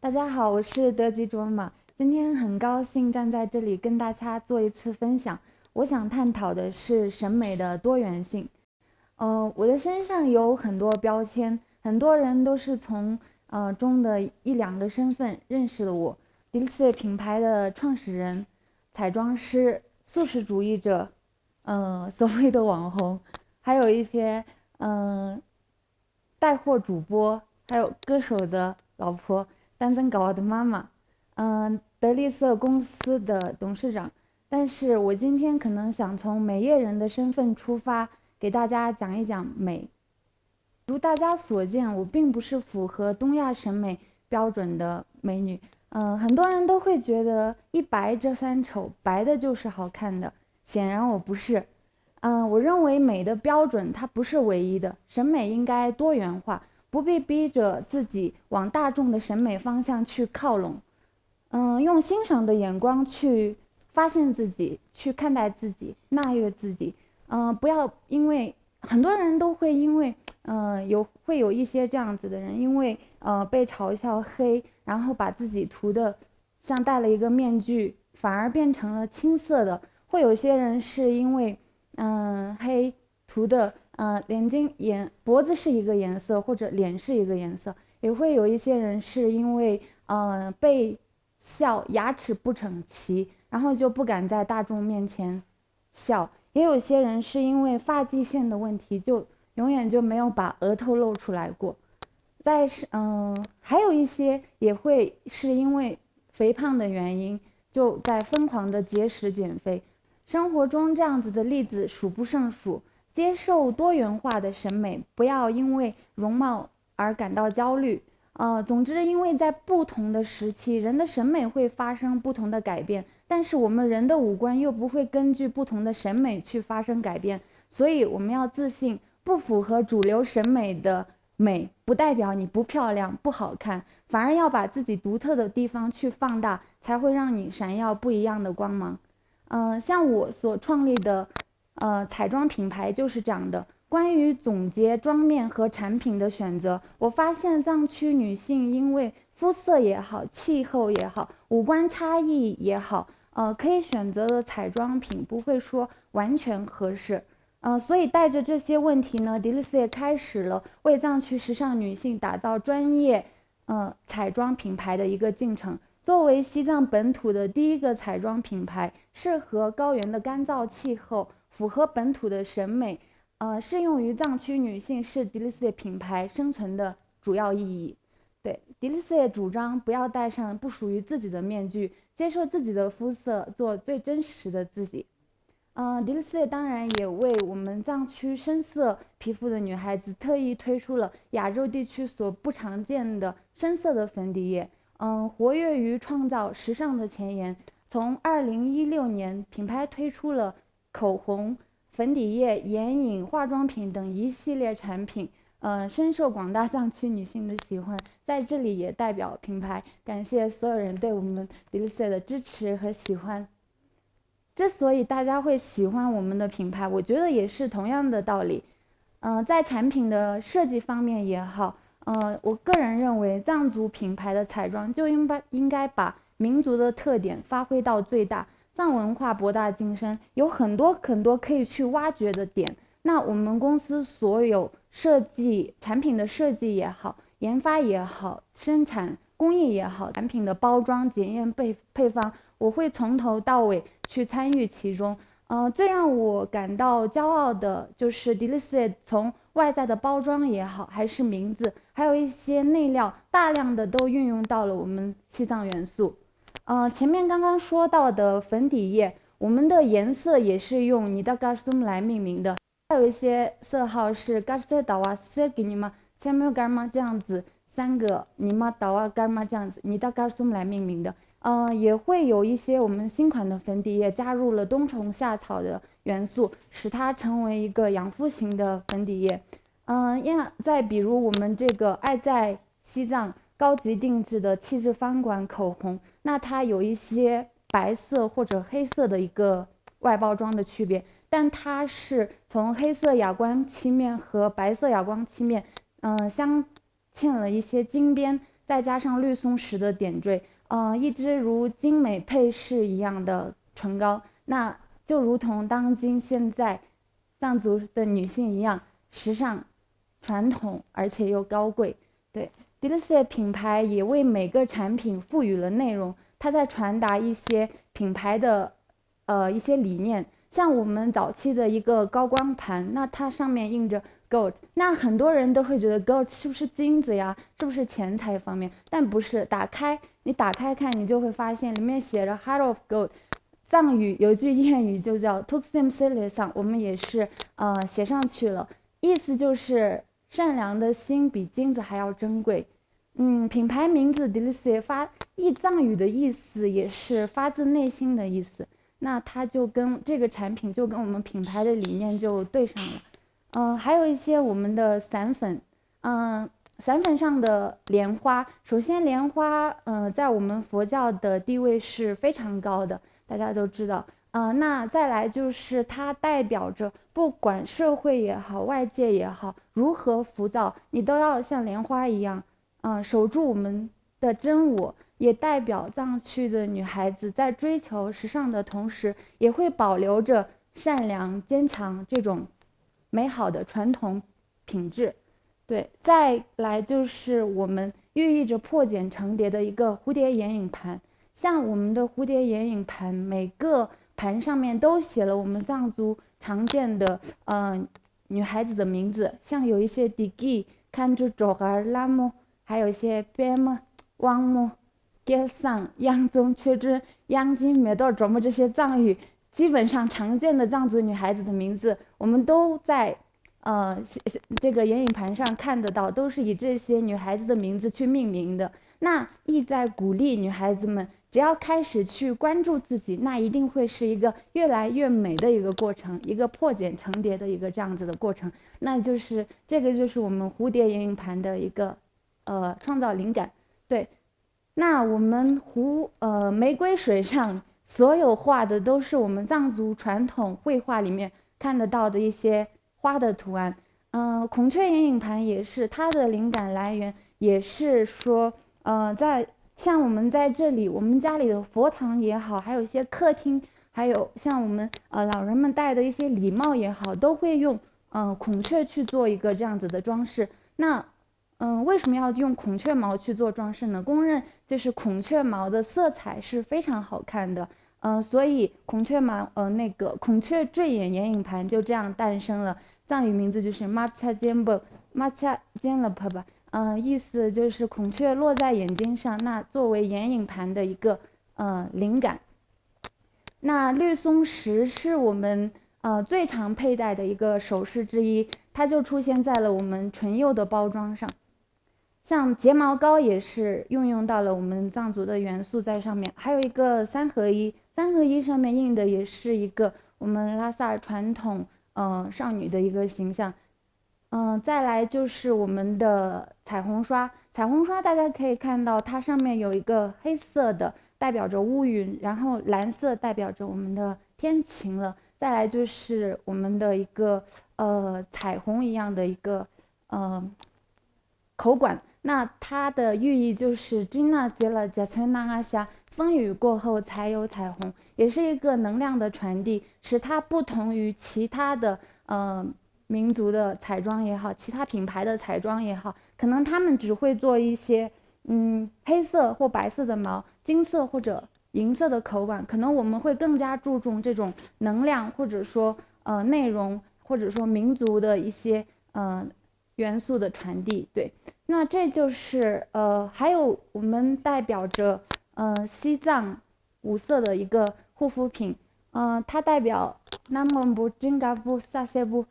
大家好，我是德吉卓玛。今天很高兴站在这里跟大家做一次分享。我想探讨的是审美的多元性。我的身上有很多标签，很多人都是从中的一两个身份认识了我。Dilse 品牌的创始人、彩妆师、素食主义者，所谓的网红，还有一些带货主播，还有歌手的老婆，单身狗的妈妈，德丽色公司的董事长。但是我今天可能想从美业人的身份出发，给大家讲一讲美。如大家所见，我并不是符合东亚审美标准的美女。很多人都会觉得一白遮三丑，白的就是好看的。显然我不是。我认为美的标准它不是唯一的，审美应该多元化，不必逼着自己往大众的审美方向去靠拢。用欣赏的眼光去发现自己，去看待自己，纳悦自己。不要因为很多人都会因为会有一些这样子的人，因为被嘲笑黑，然后把自己涂的像戴了一个面具，反而变成了青涩的。会有些人是因为黑涂的脖子是一个颜色，或者脸是一个颜色。也会有一些人是因为被笑牙齿不整齐，然后就不敢在大众面前笑。也有些人是因为发际线的问题，就永远就没有把额头露出来过。还有一些也会是因为肥胖的原因，就在疯狂的节食减肥。生活中这样子的例子数不胜数。接受多元化的审美，不要因为容貌而感到焦虑。总之，因为在不同的时期，人的审美会发生不同的改变，但是我们人的五官又不会根据不同的审美去发生改变，所以我们要自信。不符合主流审美的美，不代表你不漂亮、不好看，反而要把自己独特的地方去放大，才会让你闪耀不一样的光芒。像我所创立的彩妆品牌就是这样的。关于总结妆面和产品的选择，我发现藏区女性因为肤色也好，气候也好，五官差异也好，可以选择的彩妆品不会说完全合适。所以带着这些问题呢，Dilse 也开始了为藏区时尚女性打造专业彩妆品牌的一个进程。作为西藏本土的第一个彩妆品牌，适合高原的干燥气候，符合本土的审美，适用于藏区女性，是 Dilse 品牌生存的主要意义。对 Dilse 主张不要戴上不属于自己的面具，接受自己的肤色，做最真实的自己。Dilse 当然也为我们藏区深色皮肤的女孩子特意推出了亚洲地区所不常见的深色的粉底液。活跃于创造时尚的前沿。从2016年，品牌推出了口红、粉底液、眼影、化妆品等一系列产品，深受广大藏区女性的喜欢。在这里也代表品牌感谢所有人对我们 Dilse 的支持和喜欢。之所以大家会喜欢我们的品牌，我觉得也是同样的道理。在产品的设计方面也好，我个人认为藏族品牌的彩妆就应该把民族的特点发挥到最大。藏文化博大精深，有很多可以去挖掘的点。那我们公司所有产品的设计也好，研发也好，生产工艺也好，产品的包装、检验、配方，我会从头到尾去参与其中。最让我感到骄傲的就是 Dilse 从外在的包装也好，还是名字，还有一些内料，大量的都运用到了我们西藏元素。前面刚刚说到的粉底液，我们的颜色也是用尼达 Garsum 来命名的，还有一些色号是 Garse Dawa Sergi Nima Samuel Garma 这样子，3个 Nima Dawa Garma 这样子，尼达 Garsum 来命名的。也会有一些我们新款的粉底液加入了冬虫夏草的元素，使它成为一个养肤型的粉底液。再比如我们这个爱在西藏高级定制的气质方管口红，那它有一些白色或者黑色的一个外包装的区别，但它是从黑色哑光漆面和白色哑光漆面相嵌了一些金边，再加上绿松石的点缀，一支如精美配饰一样的唇膏，那就如同当今现在藏族的女性一样时尚、传统，而且又高贵。对 Dilisay 品牌也为每个产品赋予了内容，它在传达一些品牌的一些理念。像我们早期的一个高光盘，那它上面印着 gold， 那很多人都会觉得 gold 是不是金子呀，是不是钱财方面？但不是，你打开看，你就会发现里面写着 heart of gold。藏语有句谚语就叫 Tuksim Silisang， 我们也是写上去了，意思就是善良的心比金子还要珍贵。品牌名字 Dilisay 译藏语的意思也是发自内心的意思。那它就跟这个产品就跟我们品牌的理念就对上了。还有一些我们的散粉，散粉上的莲花，首先莲花在我们佛教的地位是非常高的，大家都知道。那再来就是它代表着不管社会也好，外界也好，如何浮躁，你都要像莲花一样，守住我们的真我。也代表藏区的女孩子在追求时尚的同时，也会保留着善良、坚强这种美好的传统品质。对，再来就是我们寓意着破茧成蝶的一个蝴蝶眼影盘。像我们的蝴蝶眼影盘，每个盘上面都写了我们藏族常见的女孩子的名字，像有一些 Digi、看住卓尔拉木，还有一些 Bem、汪木。给桑、央宗、缺之、央金、美豆、卓木这些藏语，基本上常见的藏族女孩子的名字，我们都在这个眼影盘上看得到，都是以这些女孩子的名字去命名的。那意在鼓励女孩子们，只要开始去关注自己，那一定会是一个越来越美的一个过程，一个破茧成蝶的一个这样子的过程。那就是这个就是我们蝴蝶眼影盘的一个创造灵感，对。那我们玫瑰水上所有画的都是我们藏族传统绘画里面看得到的一些花的图案。孔雀眼影盘也是它的灵感来源，也是说像我们在这里，我们家里的佛堂也好，还有一些客厅，还有像我们老人们戴的一些礼帽也好，都会用孔雀去做一个这样子的装饰。那为什么要用孔雀毛去做装饰呢？公认就是孔雀毛的色彩是非常好看的，所以孔雀毛那个孔雀坠眼眼影盘就这样诞生了，藏语名字就是 Macha Jembo Macha Jenlapa 吧，意思就是孔雀落在眼睛上，那作为眼影盘的一个灵感。那绿松石是我们最常佩戴的一个首饰之一，它就出现在了我们唇釉的包装上。像睫毛膏也是运用到了我们藏族的元素在上面，还有一个三合一，三合一上面印的也是一个我们拉萨传统少女的一个形象。再来就是我们的彩虹刷，彩虹刷大家可以看到它上面有一个黑色的代表着乌云，然后蓝色代表着我们的天晴了。再来就是我们的一个彩虹一样的一个口管。那它的寓意就是金娜接了加村那阿夏，风雨过后才有彩虹，也是一个能量的传递，使它不同于其他的民族的彩妆也好，其他品牌的彩妆也好，可能他们只会做一些黑色或白色的毛，金色或者银色的口管，可能我们会更加注重这种能量，或者说内容，或者说民族的一些元素的传递。对，那这就是还有我们代表着西藏五色的一个护肤品，它代表南蒙布、金嘎布、萨塞布、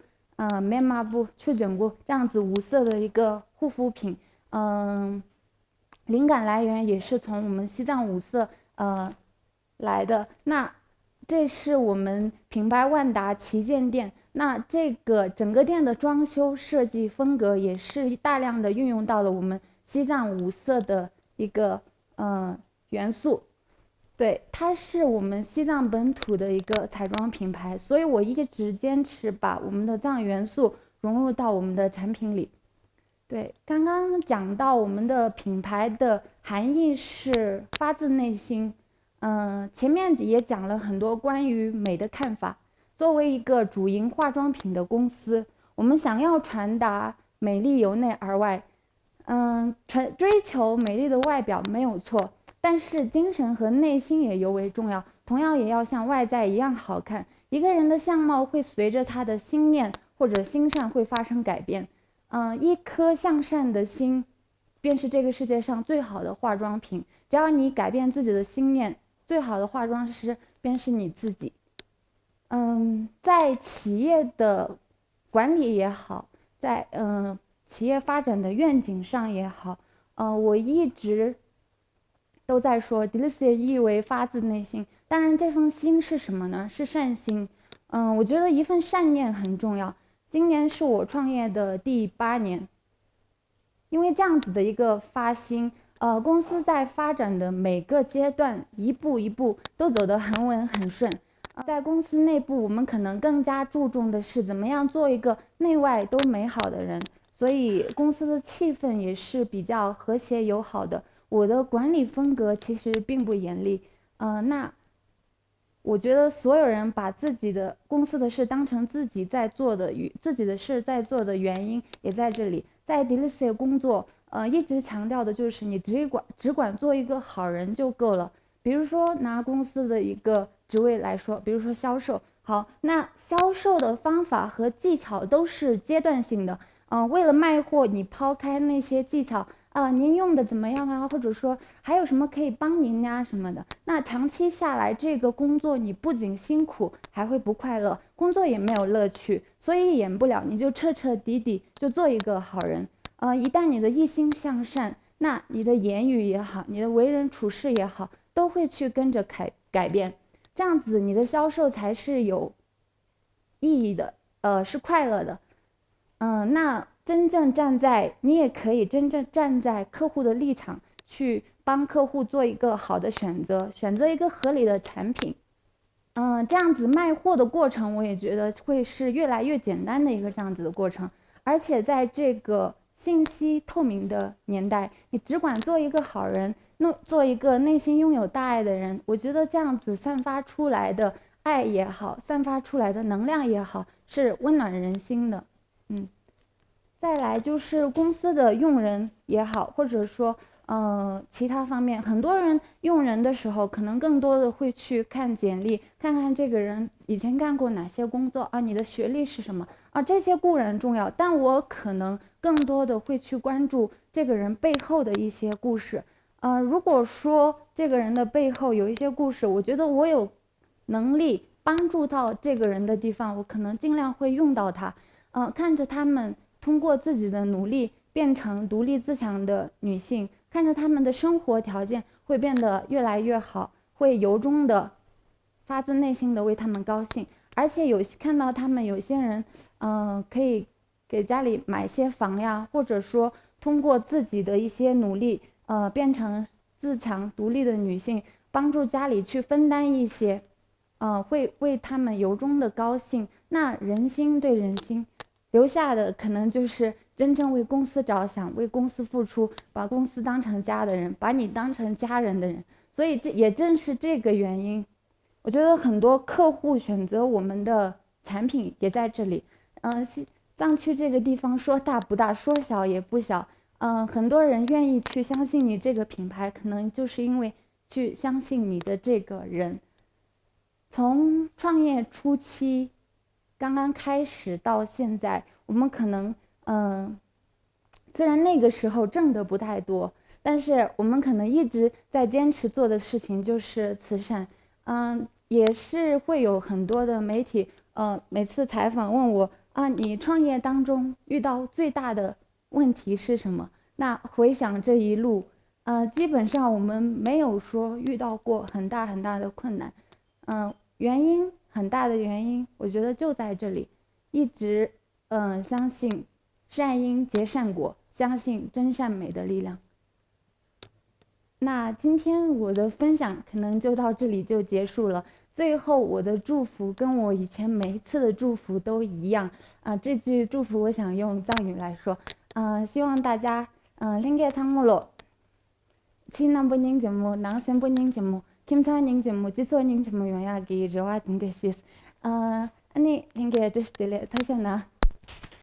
棉麻布、曲卷布这样子五色的一个护肤品。灵感来源也是从我们西藏五色来的。那这是我们品牌万达旗舰店，那这个整个店的装修设计风格也是大量的运用到了我们西藏五色的一个元素。对，它是我们西藏本土的一个彩妆品牌，所以我一直坚持把我们的藏元素融入到我们的产品里。对，刚刚讲到我们的品牌的含义是发自内心，前面也讲了很多关于美的看法。作为一个主营化妆品的公司，我们想要传达美丽由内而外，追求美丽的外表没有错，但是精神和内心也尤为重要，同样也要像外在一样好看。一个人的相貌会随着他的心念或者心善会发生改变。一颗向善的心，便是这个世界上最好的化妆品。只要你改变自己的心念，最好的化妆师便是你自己。在企业的管理也好，在企业发展的愿景上也好，我一直都在说 Delicia 意为发自内心。当然，这份心是什么呢？是善心。我觉得一份善念很重要。今年是我创业的第8年，因为这样子的一个发心，公司在发展的每个阶段，一步一步都走得很稳很顺。在公司内部，我们可能更加注重的是怎么样做一个内外都美好的人，所以公司的气氛也是比较和谐友好的。我的管理风格其实并不严厉，那我觉得所有人把自己的公司的事当成自己在做的，与自己的事在做的原因也在这里。在 Delicia 工作，一直强调的就是你只管做一个好人就够了。比如说拿公司的一个职位来说，比如说销售，好，那销售的方法和技巧都是阶段性的。为了卖货，你抛开那些技巧。您用的怎么样啊？或者说还有什么可以帮您呀什么的？那长期下来，这个工作你不仅辛苦，还会不快乐，工作也没有乐趣，所以演不了，你就彻彻底底就做一个好人。一旦你的一心向善，那你的言语也好，你的为人处事也好，都会去跟着改变。这样子，你的销售才是有意义的，是快乐的。那你也可以真正站在客户的立场，去帮客户做一个好的选择，选择一个合理的产品。这样子卖货的过程，我也觉得会是越来越简单的一个这样子的过程。而且在这个信息透明的年代，你只管做一个好人，做一个内心拥有大爱的人，我觉得这样子散发出来的爱也好，散发出来的能量也好，是温暖人心的。再来就是公司的用人也好，或者说其他方面，很多人用人的时候，可能更多的会去看简历，看看这个人以前干过哪些工作啊，你的学历是什么啊，这些固然重要，但我可能更多的会去关注这个人背后的一些故事。如果说这个人的背后有一些故事，我觉得我有能力帮助到这个人的地方，我可能尽量会用到他。看着他们通过自己的努力变成独立自强的女性，看着他们的生活条件会变得越来越好，会由衷的发自内心的为他们高兴。而且看到他们有些人可以给家里买些房呀，或者说通过自己的一些努力变成自强独立的女性，帮助家里去分担一些，会为他们由衷的高兴。那人心对人心，留下的可能就是真正为公司着想，为公司付出，把公司当成家的人，把你当成家人的人。所以这也正是这个原因，我觉得很多客户选择我们的产品也在这里。藏区这个地方说大不大，说小也不小。很多人愿意去相信你这个品牌，可能就是因为去相信你的这个人。从创业初期刚刚开始到现在，我们可能虽然那个时候挣的不太多，但是我们可能一直在坚持做的事情就是慈善。也是会有很多的媒体每次采访问我你创业当中遇到最大的问题是什么？那回想这一路，基本上我们没有说遇到过很大很大的困难。很大的原因，我觉得就在这里，一直相信善因结善果，相信真善美的力量。那今天我的分享可能就到这里就结束了。最后我的祝福跟我以前每一次的祝福都一样这句祝福我想用藏语来说希望大家링게 참으로 지난번님节目, 낭생번님节目, 김사님节目, 지소님节目요약이 저와 된대시스. 아니 링게 드시들래 다시나